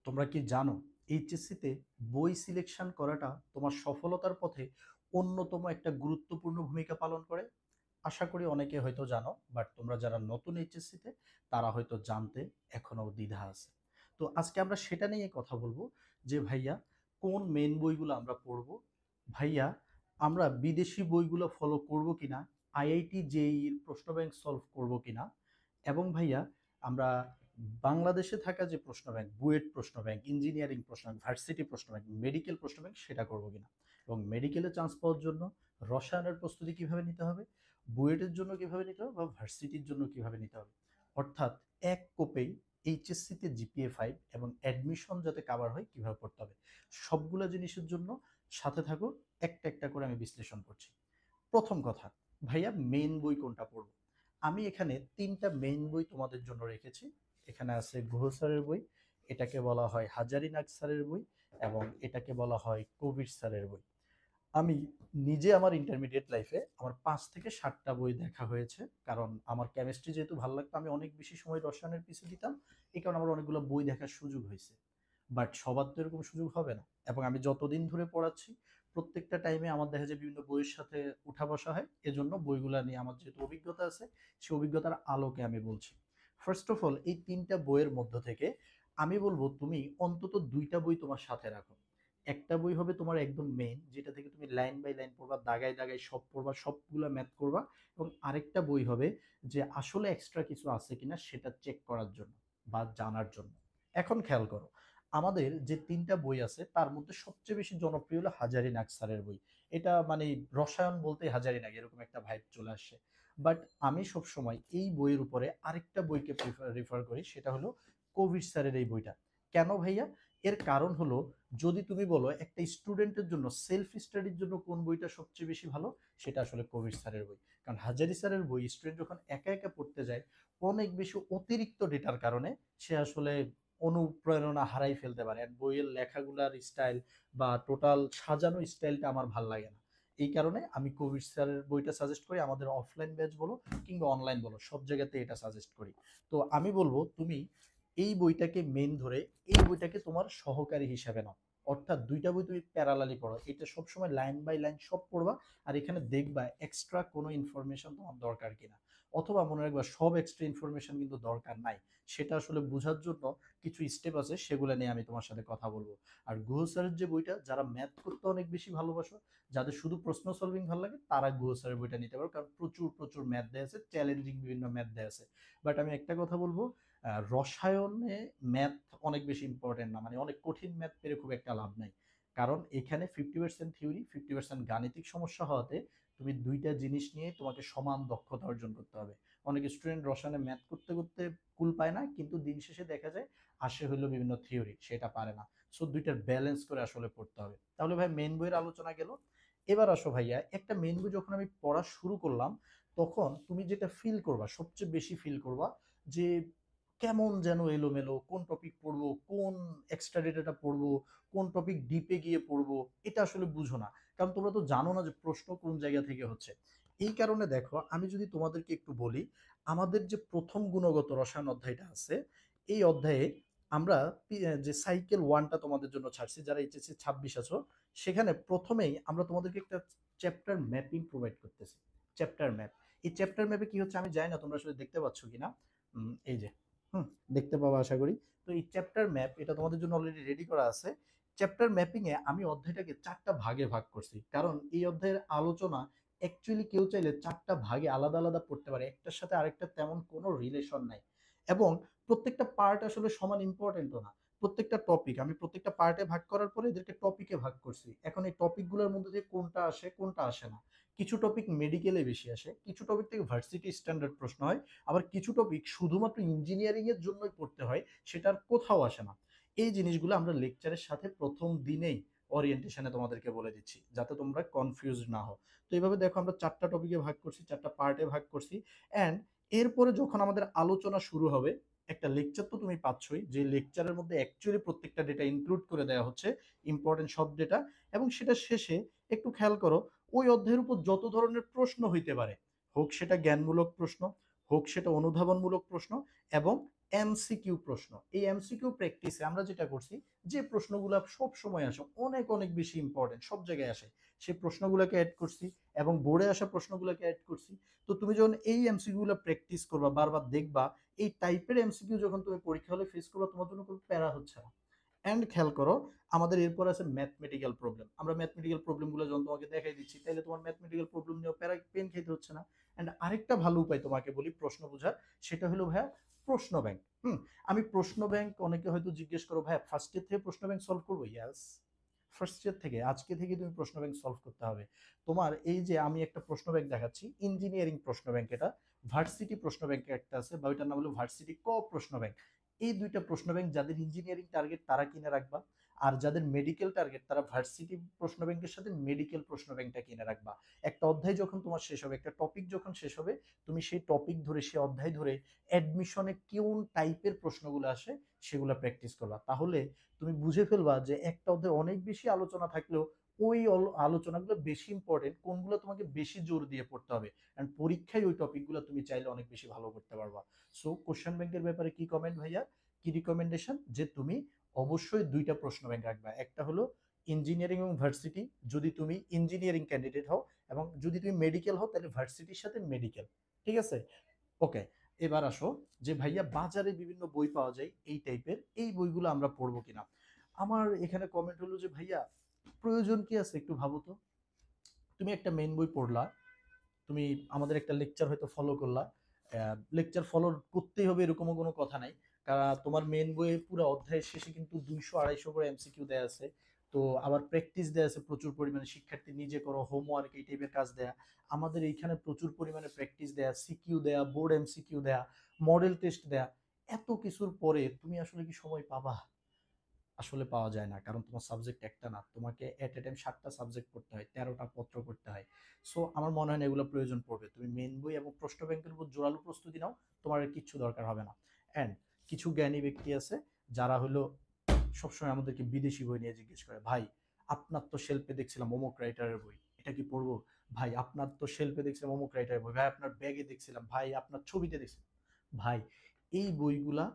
তোমরা কি জানো এইচএসসিতে বই সিলেকশন করাটা তোমার সফলতার পথে অন্যতম একটা গুরুত্বপূর্ণ ভূমিকা পালন করে? আশা করি অনেকে হয়তো জানো, বাট তোমরা যারা নতুন এইচএসসিতে তারা হয়তো জানতে এখনো দ্বিধা আছে। তো আজকে আমরা সেটা নিয়ে কথা বলবো যে ভাইয়া, কোন মেন বইগুলো আমরা পড়বো, ভাইয়া আমরা বিদেশি বইগুলো ফলো করব কিনা, আইআইটি জেইই এর প্রশ্ন ব্যাংক সলভ করব কিনা, এবং ভাইয়া আমরা বাংলাদেশে থাকা যে প্রশ্ন ব্যাংক, বুয়েট প্রশ্ন ব্যাংক, ইঞ্জিনিয়ারিং প্রশ্ন ব্যাংক, ভার্সিটি প্রশ্ন ব্যাংক, মেডিকেল প্রশ্ন ব্যাংক সেটা করব কিনা, এবং মেডিকেলে চান্স পাওয়ার জন্য রসায়নের প্রস্তুতি কিভাবে নিতে হবে, বুয়েটের জন্য কিভাবে নিতে হবে, বা ভার্সিটির জন্য কিভাবে নিতে হবে। অর্থাৎ এক কোপেই এইচএসসিতে জিপিএ 5 এবং অ্যাডমিশন যাতে কাভার হয় কিভাবে পড়তে হবে, সবগুলো জিনিসের জন্য সাথে থাকো। একটা একটা করে আমি বিশ্লেষণ করছি। প্রথম কথা, ভাইয়া মেইন বই কোনটা পড়বো? আমি এখানে তিনটা মেইন বই তোমাদের জন্য রেখেছি। এখানে আছে গুহ স্যারের বই, এটাকে বলা হয় হাজারি নাগ স্যারের বই, এবং এটাকে বলা হয় কবির স্যারের বই। আমি নিজে আমার ইন্টারমিডিয়েট লাইফে আমার 5 থেকে 7টা বই দেখা হয়েছে, কারণ আমার কেমিস্ট্রি যেহেতু ভালো লাগতো, আমি অনেক বেশি সময় রসায়নের পিছু দিতাম। এই কারণে আমার অনেকগুলো বই দেখার সুযোগ হয়েছে। বাট সবার তো এরকম সুযোগ হবে না, এবং আমি যতদিন ধরে পড়াচ্ছি প্রত্যেকটা টাইমে আমার দেখা যায় বিভিন্ন বইয়ের সাথে উঠা বসা হয়। এজন্য বইগুলা নিয়ে আমার যেহেতু অভিজ্ঞতা আছে, সেই অভিজ্ঞতার আলোকে আমি বলছি। ফার্স্ট অফ অল, এই তিনটা বইয়ের মধ্য থেকে আমি বলবো তুমি অন্তত দুইটা বই তোমার সাথে রাখো। একটা বই হবে তোমার একদম মেইন, যেটা থেকে তুমি লাইন বাই লাইন পড়বা, দাগায় দাগায় সব পড়বা, সবগুলা ম্যাথ করবা। এবং আরেকটা বই হবে যে আসলে এক্সট্রা কিছু আছে কিনা সেটা চেক করার জন্য বা জানার জন্য। এখন খেয়াল করো, আমাদের যে তিনটা বই আছে তার মধ্যে সবচেয়ে বেশি জনপ্রিয় হলো হাজারি নাগ স্যারের বই। এটা মানে রসায়ন বলতে হাজারি নাগ এরকম একটা ভাইব চলে আসে। বাট আমি সব সময় এই বইয়ের উপরে আরেকটা বইকে রেফার করি, সেটা হলো কবির স্যারের এই বইটা। কেন ভাইয়া? এর কারণ হলো, যদি তুমি বলো একটা স্টুডেন্টের জন্য সেলফ স্টাডির জন্য কোন বইটা সবচেয়ে বেশি ভালো, সেটা আসলে কবির স্যারের বই। কারণ হাজারি স্যারের বই স্টুডেন্ট যখন একা একা পড়তে যায়, অনেক বেশি অতিরিক্ত ডেটার কারণে সে আসলে অনুপ্রেরণা হারাই ফেলতে পারে। আর বইয়ের লেখাগুলার স্টাইল বা টোটাল সাজানো স্টাইলটা আমার ভাল লাগে না। এই কারণে আমি কবির স্যারের বইটা সাজেস্ট করি, আমাদের অফলাইন ব্যাচ বলো কিংবা অনলাইন বলো সব জায়গাতে এটা সাজেস্ট করি। তো আমি বলবো তুমি এই বইটাকে মেন ধরে এই বইটাকে তোমার সহকারী হিসাবে নাও। অর্থাৎ দুইটা বই তুমি প্যারালালি পড়ো, এটা সবসময় লাইন বাই লাইন সব পড়বা। আর এখানে দেখবা এক্সট্রা কোনো ইনফরমেশন তোমার দরকার কিনা, অথবা মনে রাখবা সব এক্সট্রা ইনফরমেশন কিন্তু দরকার নাই। সেটা আসলে বোঝার জন্য কিছু স্টেপ আছে, সেগুলো নিয়ে আমি তোমার সাথে কথা বলবো। আর গুহ স্যারের যে বইটা, যারা ম্যাথ করতে অনেক বেশি ভালোবাসো, যাদের শুধু প্রশ্ন সলভিং ভালো লাগে, তারা গুহ স্যারের বইটা নিতে পারো, কারণ প্রচুর প্রচুর ম্যাথ দেয়া আছে, চ্যালেঞ্জিং বিভিন্ন ম্যাথ দেয়া আছে। বাট আমি একটা কথা বলবো, রসায়নে ম্যাথ অনেক বেশি ইম্পর্টেন্ট না, মানে অনেক কঠিন ম্যাথ পেরে খুব একটা লাভ নাই। কারণ এখানে 50% থিওরি, 50% গাণিতিক সমস্যা হওয়াতে তুমি দুইটা জিনিস নিয়ে তোমাকে সমান দক্ষতা অর্জন করতে হবে। অনেক স্টুডেন্ট রসায়নে ম্যাথ করতে করতে কুল পায় না, কিন্তু দিন শেষে দেখা যায় আসে হলো বিভিন্ন থিওরি, সেটা পারে না। সো দুইটার ব্যালেন্স করে আসলে পড়তে হবে। তাহলে ভাই মেন বইয়ের আলোচনা গেল। এবার আসো ভাইয়া, একটা মেন বই যখন আমি পড়া শুরু করলাম, তখন তুমি যেটা ফিল করবা, সবচেয়ে বেশি ফিল করবা যে কেমন যেন এলোমেলো, কোন টপিক পড়বো, কোন এক্সট্রা ডেটাটা পড়বো, কোন টপিক ডিপে গিয়ে পড়বো, এটা আসলে বুঝো না। কারণ তোমরা তো জানো না যে প্রশ্ন কোন জায়গা থেকে হচ্ছে। এই কারণে দেখো, আমি যদি তোমাদেরকে একটু বলি, আমাদের যে প্রথম গুণগত রসায়ন অধ্যায়টা আছে, এই অধ্যায়ে আমরা যে সাইকেল 1টা তোমাদের জন্য ছাড়ছি, যারা এইচএসসি 26 আছো, সেখানে প্রথমেই আমরা তোমাদেরকে একটা চ্যাপ্টার ম্যাপিং প্রোভাইড করতেছি। Chapter map. এই চ্যাপ্টার ম্যাপে কি হচ্ছে আমি জানি না তোমরা আসলে দেখতে পাচ্ছ কিনা। এই যে, হুম, দেখতে পাবো আশা করি। তো এই চ্যাপ্টার ম্যাপ এটা তোমাদের জন্য অলরেডি রেডি করা আছে। চ্যাপ্টার ম্যাপিং এ আমি অধ্যায়টাকে 4টা ভাগে ভাগ করছি, কারণ এই অধ্যায়ের আলোচনা অ্যাকচুয়ালি কেউ চাইলে 4টা ভাগে আলাদা আলাদা পড়তে পারে, একটার সাথে আরেকটা তেমন কোনো রিলেশন নাই। এবং প্রত্যেকটা পার্ট আসলে সমান ইম্পর্টেন্টও না। প্রত্যেকটা টপিক আমি প্রত্যেকটা পার্টে ভাগ করার পরে এদেরকে টপিকে ভাগ করছি। এখন এই টপিকগুলোর মধ্যে দিয়ে কোনটা আসে কোনটা আসে না। কিছু টপিক মেডিকেলে বেশি আসে, কিছু টপিক থেকে ভার্সিটি স্ট্যান্ডার্ড প্রশ্ন হয়, আবার কিছু টপিক শুধুমাত্র ইঞ্জিনিয়ারিং এর জন্যই পড়তে হয়, সেটার কোথাও আসে না। এই জিনিসগুলো আমরা লেকচারের সাথে প্রথম দিনেই ওরিয়েন্টেশনে তোমাদেরকে বলে দিচ্ছি, যাতে তোমরা কনফিউজ না হও। তো এইভাবে দেখো, আমরা 4টা টপিকে ভাগ করছি, 4টা পার্টে ভাগ করছি। অ্যান্ড এরপরে যখন আমাদের আলোচনা শুরু হবে, একটা লেকচার তো তুমি পাচ্ছই, যে লেকচারের মধ্যে অ্যাকচুয়ালি প্রত্যেকটা ডেটা ইনক্লুড করে দেওয়া হচ্ছে, ইম্পর্টেন্ট সব ডেটা। এবং সেটা শেষে একটু খেয়াল করো, ওই অধ্যায়ের উপর যত ধরনের প্রশ্ন হইতে পারে, হোক সেটা জ্ঞানমূলক প্রশ্ন, হোক সেটা অনুধাবনমূলক প্রশ্ন, এবং এমসিকিউ প্রশ্ন। এই এমসিকিউ প্র্যাকটিসে আমরা যেটা করছি, যে প্রশ্নগুলো সব সময় আসে, অনেক অনেক বেশি ইম্পর্টেন্ট, সব জায়গায় আসে, সেই প্রশ্নগুলোকে অ্যাড করছি এবং বোর্ডে আসা প্রশ্নগুলোকে অ্যাড করছি। তো তুমি যখন এই এমসিকিউগুলো প্র্যাকটিস করবা, বারবার দেখবা, এই টাইপের এমসিকিউ যখন তুমি পরীক্ষা হলে ফেস করবা, তোমার জন্য কোনো প্যারা হচ্ছে না। অ্যান্ড খেয়াল করো, আমাদের এরপর আছে ম্যাথমেটিক্যাল প্রবলেম। আমরা ম্যাথমেটিক্যাল প্রবলেমগুলো যখন তোমাকে দেখাই দিচ্ছি, তাহলে তোমার ম্যাথমেটিক্যাল প্রবলেম নিয়েও প্যারা পেন খেতে হচ্ছে না। অ্যান্ড আরেকটা ভালো উপায় তোমাকে বলি প্রশ্ন বোঝার, সেটা হলো ভাইয়া প্রশ্ন ব্যাংক। আমি প্রশ্ন ব্যাংক, অনেকে হয়তো জিজ্ঞেস করো ভাইয়া ফার্স্ট ইয়ার থেকে প্রশ্ন ব্যাংক সলভ করবো? ইয়াস, ফার্স্ট ইয়ার থেকে, আজকে থেকে তুমি প্রশ্ন ব্যাংক সলভ করতে হবে। তোমার এই যে আমি একটা প্রশ্ন ব্যাংক দেখাচ্ছি, ইঞ্জিনিয়ারিং প্রশ্ন ব্যাংক, এটা ভার্সিটি প্রশ্ন ব্যাংক একটা আছে, বা ওইটার নাম হলো ভার্সিটি ক প্রশ্ন ব্যাংক। এই দুইটা প্রশ্ন ব্যাংক যাদের ইঞ্জিনিয়ারিং টার্গেট তারা কিনে রাখবা, আর যাদের মেডিকেল টার্গেট তারা ভার্সিটি প্রশ্ন ব্যাংকের সাথে মেডিকেল প্রশ্ন ব্যাংকটা কিনে রাখবা। একটা অধ্যায় যখন তোমার শেষ হবে, একটা টপিক যখন শেষ হবে, তুমি সেই টপিক ধরে, সেই অধ্যায় ধরে অ্যাডমিশনে কোন টাইপের প্রশ্নগুলো আসে সেগুলো প্র্যাকটিস করবা। তাহলে তুমি বুঝে ফেলবা যে একটা অধ্যায় অনেক বেশি আলোচনা থাকলেও ওই আলোচনাগুলো বেশি ইম্পর্টেন্ট, কোনগুলো তোমাকে বেশি জোর দিয়ে পড়তে হবে, এন্ড পরীক্ষায় ওই টপিকগুলো তুমি চাইলে অনেক বেশি ভালো করতে পারবা। সো কোশ্চেন ব্যাংকের ব্যাপারে কি কমেন্ট ভাইয়া, কি রিকমেন্ডেশন, যে তুমি অবশ্যই দুইটা প্রশ্ন ব্যাংক রাখবা। একটা হলো ইঞ্জিনিয়ারিং এবং ভার্সিটি, যদি তুমি ইঞ্জিনিয়ারিং ক্যান্ডিডেট হও, এবং যদি তুমি মেডিকেল হও তাহলে ভার্সিটির সাথে মেডিকেল। ঠিক আছে? ওকে। এবার আসো, যে ভাইয়া বাজারে বিভিন্ন বই পাওয়া যায় এই টাইপের, এই বইগুলো আমরা পড়বো কিনা। আমার এখানে কমেন্ট হলো যে ভাইয়া প্রয়োজন কি আছে, একটু ভাবো তো। তুমি একটা মেইন বই পড়লা, তুমি আমাদের একটা লেকচার হয়তো ফলো করলা, লেকচার ফলো করতেই হবে এরকমও কোনো কথা নাই, কারণ তোমার মেন বইয়ে পুরো অধ্যায়ের শেষে কিন্তু 200-250 করে এমসিকিউ দেয়া আছে। তো আবার প্র্যাকটিস দেয়া আছে প্রচুর পরিমাণে, শিক্ষার্থী নিজে করো, হোমওয়ার্ক, এই টাইপের কাজ দেয়া। আমাদের এইখানে প্রচুর পরিমাণে প্র্যাকটিস দেয়া, সিকিউ দেয়া, বোর্ড এমসিকিউ দেয়া, মডেল টেস্ট দেয়া। এত কিছুর পরে তুমি আসলে কি সময় পাবা? আসলে পাওয়া যায় না, কারণ তোমার সাবজেক্ট একটা না, তোমাকে এট এ টাইম 7টা সাবজেক্ট পড়তে হয়, 13টা পত্র করতে হয়। সো আমার মনে হয় না এগুলো প্রয়োজন পড়বে। তুমি মেন বই এবং প্রশ্ন ব্যাংকের উপর জোরালো প্রস্তুতি নাও, তোমার আর কিচ্ছু দরকার হবে না। অ্যান্ড কিছু জ্ঞানী ব্যক্তি আছে যারা হলো সবসময় আমাদেরকে বিদেশি বই নিয়ে জিজ্ঞেস করে, ভাই আপনার তো শেলফে দেখছিলাম অমুক রাইটারের বই, এটা কি পড়বো? ভাই আপনার তো শেলফে দেখছিলাম অমুক রাইটারের বই, ভাই আপনার ব্যাগে দেখছিলাম, ভাই আপনার ছবিতে দেখছিলাম। ভাই এই বইগুলা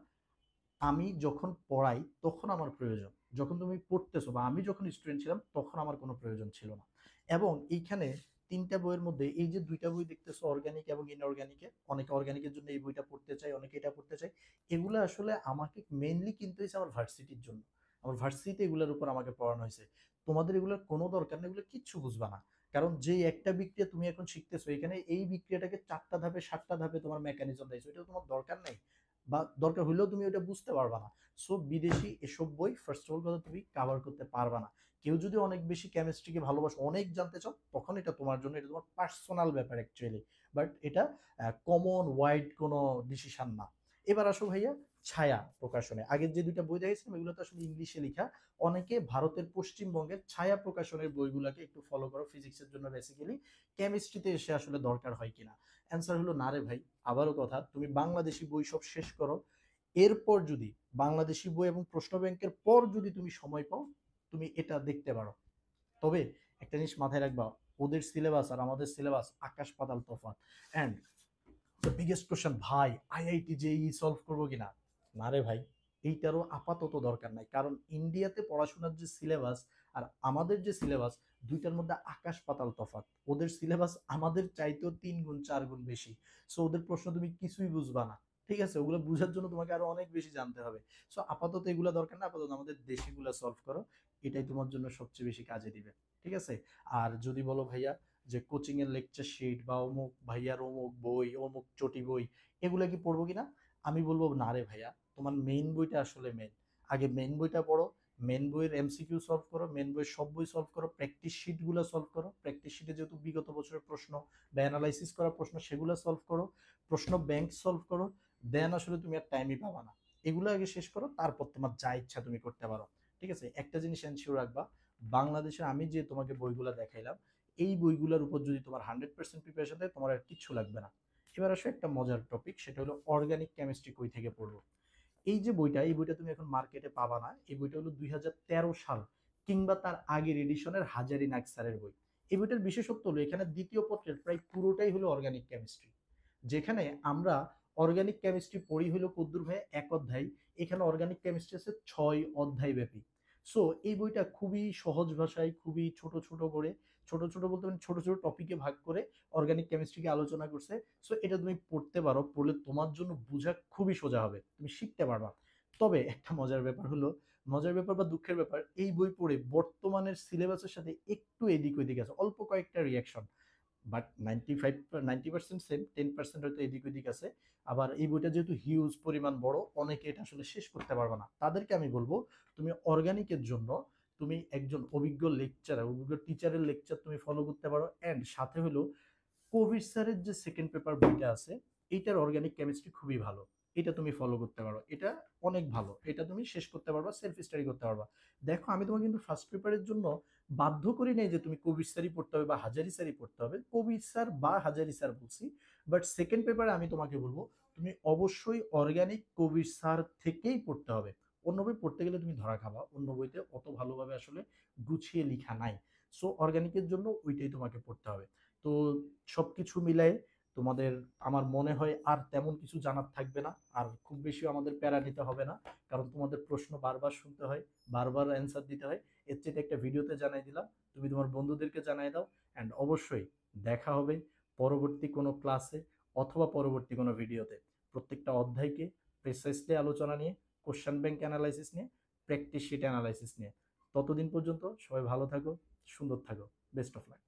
আমি যখন পড়াই তখন আমার প্রয়োজন, যখন তুমি পড়তেছো বা আমি যখন স্টুডেন্ট ছিলাম তখন আমার কোনো প্রয়োজন ছিল না। এবং এইখানে তিনটা বইয়ের মধ্যে এই যে দুইটা বই দেখতেছো, অর্গানিক এবং ইনঅর্গানিকে, অনেকে অর্গানিকের জন্য এই বইটা পড়তে চায়, অনেকে এটা পড়তে চায়। এগুলো আসলে আমাকে মেইনলি কিনতে হয়েছে আমার ভার্সিটির জন্য, আমার ভার্সিটিতে এগুলোর উপর আমাকে পড়ানো হয়েছে। তোমাদের এগুলোর কোনো দরকার নেই, এগুলো কিচ্ছু বুঝবা না। কারণ যে একটা বিক্রিয়া তুমি এখন শিখতেছো, এখানে এই বিক্রিয়াটাকে 4টা ধাপে 7টা ধাপে তোমার মেকানিজম দিয়েছো, এটা তোমার দরকার নেই, বা দরকার হইলেও তুমি ওটা বুঝতে পারবা না। সো বিদেশি এসব বই ফার্স্ট অফ অল কথা তুমি কাভার করতে পারবা না। কেউ যদি অনেক বেশি কেমিস্ট্রিকে ভালোবাসো, অনেক জানতে চাও, তখন এটা তোমার জন্য, এটা তোমার পার্সোনাল ব্যাপার অ্যাকচুয়ালি, বাট এটা কমন ওয়াইড কোনো ডিসিশন না। এবার আসো ভাইয়া ছায়া প্রকাশনে, আগের যে দুইটা বই দেখেছিলাম এগুলো তো আসলে ইংলিশে লেখা। অনেকে ভারতের পশ্চিমবঙ্গের ছায়া প্রকাশনের বইগুলোকে একটু ফলো করো ফিজিক্সের জন্য বেসিক্যালি, কেমিস্ট্রিতে এসে আসলে দরকার হয় কিনা। অ্যান্সার হলো না রে ভাই। আবারও কথা, তুমি বাংলাদেশি বই সব শেষ করো, এরপর যদি বাংলাদেশি বই এবং প্রশ্ন ব্যাংকের পর যদি তুমি সময় পাও, তুমি এটা দেখতে পারো। তবে একটা জিনিস মাথায় রাখবা, ওদের সিলেবাস আর আমাদের সিলেবাস আকাশ পাতাল তফাৎ। অ্যান্ড দ্য বিগেস্ট কোশ্চেন, ভাই আইআইটি জেই সলভ করবো কিনা, না রে ভাই, এইটারও আপাতত দরকার নাই, কারণ ইন্ডিয়াতে পড়াশোনার যে সিলেবাস আর আমাদের যে সিলেবাস, দুইটার মধ্যে আকাশ পাতাল তফাৎ। ওদের সিলেবাস আমাদের চাইতেও 3 গুণ 4 গুণ বেশি। সো ওদের প্রশ্ন তুমি কিছুই বুঝবা না। ঠিক আছে? ওগুলো বুঝার জন্য তোমাকে আরো অনেক বেশি জানতে হবে। সো আপাতত এগুলো দরকার না, আপাতত আমাদের দেশিগুলো সলভ করো, এটাই তোমার জন্য সবচেয়ে বেশি কাজে দিবে। ঠিক আছে? আর যদি বলো ভাইয়া যে কোচিং এর লেকচার শিট বা অমুক ভাইয়ার অমুক বই, অমুক চটি বই, এগুলা কি পড়বো কিনা, আমি বলবো না রে ভাইয়া, তোমার মেইন বইটা আসলে মেন। আগে মেইন বইটা পড়ো, মেন বইয়ের এমসিকিউ সলভ করো, মেন বইয়ের সব বই সলভ করো, প্র্যাকটিস শিট গুলো সলভ করো, প্র্যাকটিস শিটে যেহেতু বিগত বছরের প্রশ্ন বা অ্যানালাইসিস করা প্রশ্ন সেগুলো সলভ করো, প্রশ্ন ব্যাংক সলভ করো, দেন আসলে তুমি আর টাইমই পাবা না। এগুলো আগে শেষ করো, তারপর তোমার যা ইচ্ছা তুমি করতে পারো। ঠিক আছে? একটা জিনিস এনশিওর রাখবা, বাংলাদেশের আমি যে তোমাকে বইগুলো দেখাইলাম, এই বইগুলোর উপর যদি তোমার 100% প্রিপারেশন থাকে, তোমার আর কিচ্ছু লাগবে না। এবার আসো একটা মজার টপিক, সেটা হলো অর্গানিক কেমিস্ট্রি কই থেকে পড়বো। এই যে বইটা, এই বইটা তুমি এখন মার্কেটে পাবা না। এই বইটা হলো 2013 সাল কিংবা তার আগের এডিশনের হাজারি নাগ স্যারের বই। এই বইটার বিশেষত্ব হলো এখানে দ্বিতীয় পত্রের প্রায় পুরোটাই হলো অর্গানিক কেমিস্ট্রি, যেখানে আমরা অর্গানিক কেমিস্ট্রি পড়ি হলো কদ্দুর ভাই 1 অধ্যায়, এখানে অর্গানিক কেমিস্ট্রি আছে 6 অধ্যায় ব্যাপী। সো এই বইটা খুবই সহজ ভাষায়, খুবই ছোট ছোট করে, ছোট ছোট বলতে মানে ছোট ছোট টপিকে ভাগ করে অর্গানিক কেমিস্ট্রিকে আলোচনা করছে। সো এটা তুমি পড়তে পারো, পড়লে তোমার জন্য বোঝা খুবই সোজা হবে, তুমি শিখতে পারবা। তবে একটা মজার ব্যাপার হলো, মজার ব্যাপার বা দুঃখের ব্যাপার, এই বই পড়ে বর্তমানের সিলেবাসের সাথে একটু এদিক ওদিক আছে, অল্প কয়েকটা রিয়াকশন, বাট 90% সেম, 10% হয়তো এদিক ওদিক আছে। আবার এই বইটা যেহেতু হিউজ পরিমাণ বড়, অনেকে এটা আসলে শেষ করতে পারবে না। তাদেরকে আমি বলবো তুমি অর্গানিকের জন্য তুমি একজন অভিজ্ঞ লেকচারার, অভিজ্ঞ টিচারের লেকচার তুমি ফলো করতে পারো। অ্যান্ড সাথে হলো কোভিড স্যারের যে সেকেন্ড পেপার বইটা আছে, এইটার অর্গানিক কেমিস্ট্রি খুবই ভালো, এটা তুমি ফলো করতে পারো, এটা অনেক ভালো, এটা তুমি শেষ করতে পারবা, সেলফ স্টাডি করতে পারবা। দেখো আমি তোমাকে কিন্তু ফার্স্ট পেপারের জন্য বাধ্য করি নাই যে তুমি কবির স্যারই পড়তে হবে বা হাজারি স্যারই পড়তে হবে, কবির স্যার বা হাজারি স্যার বলছি। বাট সেকেন্ড পেপারে আমি তোমাকে বলবো তুমি অবশ্যই অর্গানিক কবির স্যার থেকেই পড়তে হবে। অন্য বই পড়তে গেলে তুমি ধরা খাবা, অন্য বইতে অত ভালোভাবে আসলে গুছিয়ে লেখা নাই। সো অর্গানিকের জন্য ওইটাই তোমাকে পড়তে হবে। তো সবকিছু মিলাই তোমাদের আমার মনে হয় আর তেমন কিছু জানার থাকবে না, আর খুব বেশি আমাদের প্যারা নিতে হবে না, কারণ তোমাদের প্রশ্ন বারবার শুনতে হয়, বারবার অ্যান্সার দিতে হয়। এর চেয়ে একটা ভিডিওতে জানাই দিলাম, তুমি তোমার বন্ধুদেরকে জানাই দাও। অ্যান্ড অবশ্যই দেখা হবে পরবর্তী কোনো ক্লাসে অথবা পরবর্তী কোনো ভিডিওতে, প্রত্যেকটা অধ্যায়কে প্রিসাইসলি আলোচনা নিয়ে, কোশ্চেন ব্যাংক অ্যানালাইসিস নিয়ে, প্র্যাকটিস শিট অ্যানালাইসিস নিয়ে। ততদিন পর্যন্ত সবাই ভালো থাকো, সুন্দর থাকো, বেস্ট অফ লাক।